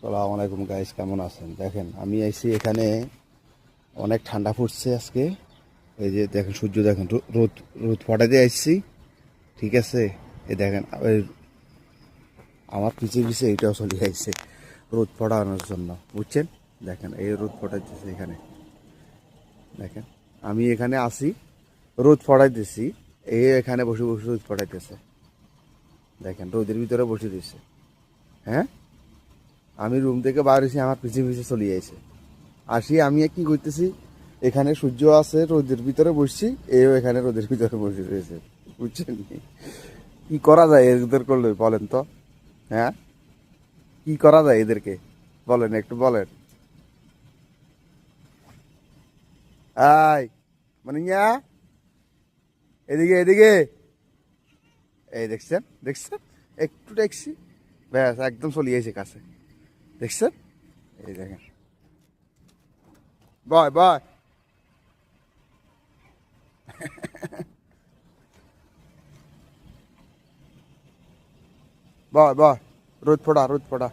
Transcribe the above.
আসসালামু আলাইকুম গাইস, কেমন আছেন? দেখেন আমি আইছি এখানে, অনেক ঠান্ডা পড়ছে আজকে। এই যে দেখেন সূর্য, দেখেন রোদ রোদ ফটাতে আসছি, ঠিক আছে। এই দেখেন আমার পিছিয়ে পিছিয়ে এইটাও চলে আসছে রোদ ফটানোর জন্য, বুঝছেন? দেখেন এই রোদ ফটাইতেছে এখানে, দেখেন আমি এখানে আসি, রোদ ফটাইতেছি, এখানে বসে বসে রোদ ফটাইতেছে। দেখেন রোদের ভিতরে বসে দিচ্ছে। হ্যাঁ, আমি রুম থেকে বার হয়েছি, আমার পিছিয়ে পিছিয়ে চলে যাইছে। আসি আমি কি করতেছি, এখানে সূর্য আছে, রোদের ভিতরে বসছি, এও এখানে রোদের ভিতরে বসে রয়েছে, বুঝছেন? কি করা যায় এদের করলে বলেন তো? হ্যাঁ, কি করা যায় এদেরকে বলেন, একটু বলেন। আই মানে ইয়া, এদিকে এদিকে, এই দেখছেন দেখছেন, একটু দেখছি, ব্যাস একদম চলে যাইছে কাছে, দেখছেন? এই দেখেন, বয় বয় বয় বয়, রোদ ফোড়া রোদ ফোড়া।